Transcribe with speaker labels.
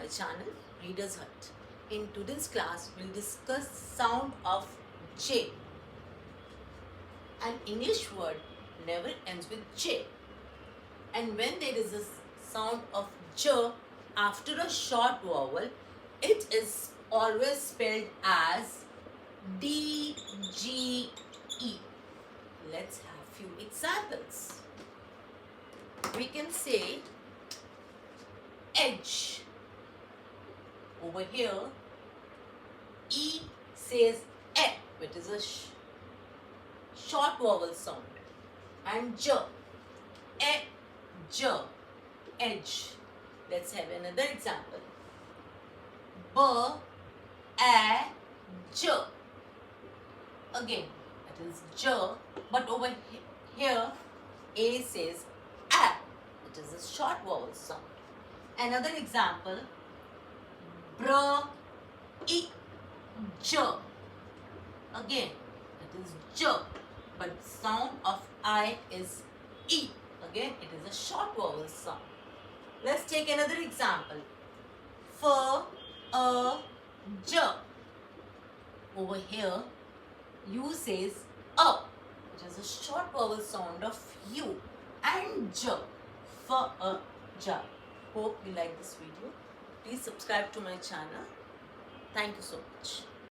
Speaker 1: my channel Reader's Hut. In today's class, we'll discuss sound of J. An English word never ends with J. And when there is a sound of J after a short vowel, it is always spelled as D-G-E. Let's have few examples. We can say edge. Over here, E says E, which is a short vowel sound. And J, E, J, edge. Let's have another example. B, A, J. Again, it is J, but over here, A says A. It is a short vowel sound. Another example, br, I, J. Again, it is J, but sound of I is E. Again, it is a short vowel sound. Let's take another example. F, A, J. Over here, U says A. It is a short vowel sound of U. And J, F, A, J. Hope you like this video. Please subscribe to my channel. Thank you so much.